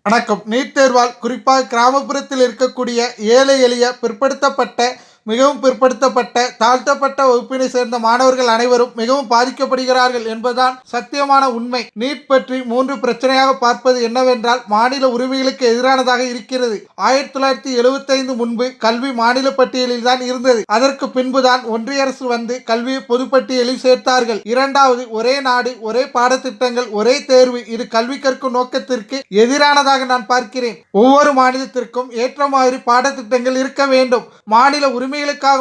வணக்கம். நீட் தேர்வால் குறிப்பாக கிராமப்புறத்தில் இருக்கக்கூடிய ஏழை எளிய பிற்படுத்தப்பட்ட மிகவும் பிற்படுத்தப்பட்ட தாழ்த்தப்பட்ட வகுப்பினை சேர்ந்த மாணவர்கள் அனைவரும் மிகவும் பாதிக்கப்படுகிறார்கள் என்பதுதான் சத்தியமான உண்மை. நீட் பற்றி 3 பிரச்சனையாக பார்ப்பது என்னவென்றால், மாநில உரிமைகளுக்கு எதிரானதாக இருக்கிறது. 1975 முன்பு கல்வி மாநில பட்டியலில் தான் இருந்தது. அதற்கு பின்புதான் ஒன்றிய அரசு வந்து கல்வியை பொதுப்பட்டியலில் சேர்த்தார்கள். இரண்டாவது, ஒரே நாடு ஒரே பாடத்திட்டங்கள் ஒரே தேர்வு. இது கல்வி கற்கும் நோக்கத்திற்கு எதிரானதாக நான் பார்க்கிறேன். ஒவ்வொரு மாநிலத்திற்கும் ஏற்ற மாதிரி பாடத்திட்டங்கள் இருக்க வேண்டும். மாநில உரிமைகளுக்காக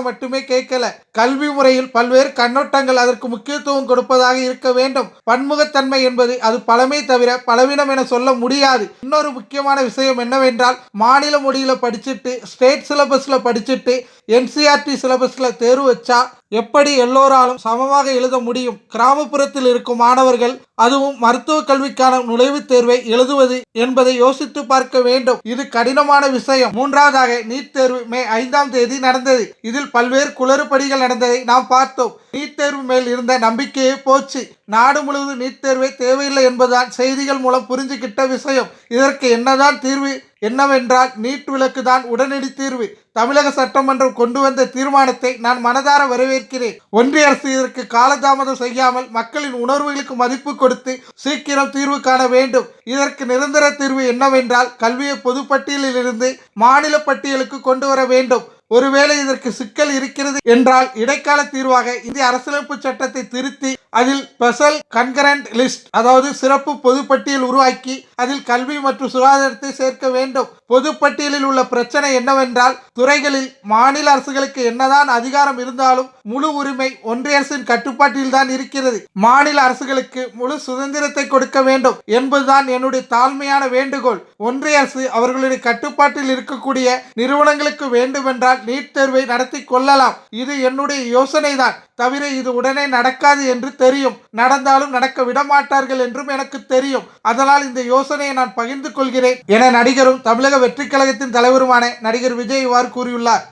மட்டுமே கேட்கல. கல்வி முறையில் பல்வேறு கண்ணோட்டங்கள் அதற்கு முக்கியத்துவம் கொடுப்பதாக இருக்க வேண்டும். பன்முகத்தன்மை என்பது அது பழமை தவிர பலவீனம் என சொல்ல முடியாது. இன்னொரு முக்கியமான விஷயம் என்னவென்றால், மாநில மொழியில படிச்சுட்டு ஸ்டேட் சிலபஸ்ல படிச்சுட்டு NCERT சிலபஸ்ல தேர்வு வச்சா எப்படி எல்லோராலும் சமமாக எழுத முடியும்? கிராமப்புறத்தில் இருக்கும் மாணவர்கள், அதுவும் மருத்துவ கல்விக்கான நுழைவுத் தேர்வை எழுதுவது என்பதை யோசித்து பார்க்க வேண்டும். இது கடினமான விஷயம். மூன்றாவதாக, நீட் தேர்வு மே 5ஆம் தேதி நடந்தது. இதில் பல்வேறு குளறுபடிகள் நடந்ததை நாம் பார்த்தோம். நீட் தேர்வு மேல் இருந்த நம்பிக்கையே போச்சு. நாடு முழுவதும் நீட் தேர்வே தேவையில்லை என்பதுதான் செய்திகள் மூலம் புரிஞ்சுக்கிட்ட விஷயம். இதற்கு என்னதான் தீர்வு என்னவென்றால், நீட் விலக்கு தான் உடனடி தீர்வு. தமிழக சட்டமன்றம் கொண்டு வந்த தீர்மானத்தை நான் மனதார வரவேற்கிறேன். ஒன்றிய அரசு இதற்கு காலதாமதம் செய்யாமல் மக்களின் உணர்வுகளுக்கு மதிப்பு கொடுத்து சீக்கிரம் தீர்வு காண வேண்டும். இதற்கு நிரந்தர தீர்வு என்னவென்றால், கல்வியை பொதுப்பட்டியலில் இருந்து மாநில பட்டியலுக்கு கொண்டு வர வேண்டும். ஒருவேளை இதற்கு சிக்கல் இருக்கிறது என்றால், இடைக்கால தீர்வாக இந்திய அரசியலமைப்பு சட்டத்தை திருத்தி அதில் ஸ்பெஷல் கன்கரண்ட் லிஸ்ட், அதாவது சிறப்பு பொதுப்பட்டியல் உருவாக்கி அதில் கல்வி மற்றும் சுகாதாரத்தை சேர்க்க வேண்டும். பொதுப்பட்டியலில் உள்ள பிரச்சனை என்னவென்றால், துறைகளில் மாநில அரசுகளுக்கு என்னதான் அதிகாரம் இருந்தாலும் முழு உரிமை ஒன்றிய அரசின் கட்டுப்பாட்டில் தான் இருக்கிறது. மாநில அரசுகளுக்கு முழு சுதந்திரத்தை கொடுக்க வேண்டும் என்பதுதான் என்னுடைய தாழ்மையான வேண்டுகோள். ஒன்றிய அரசு அவர்களுடைய கட்டுப்பாட்டில் இருக்கக்கூடிய நிறுவனங்களுக்கு வேண்டுமென்றால் நீட் தேர்வை நடத்தி கொள்ளலாம். இது என்னுடைய யோசனை தான் தவிர இது உடனே நடக்காது என்று தெரியும். நடந்தாலும் நடக்க விடமாட்டார்கள் என்றும் எனக்கு தெரியும். அதனால் இந்த யோசனையை நான் பகிர்ந்து கொள்கிறேன் என நடிகரும் தமிழக வெற்றி கழகத்தின் தலைவருமான நடிகர் விஜய் இவ்வாறு கூறியுள்ளார்.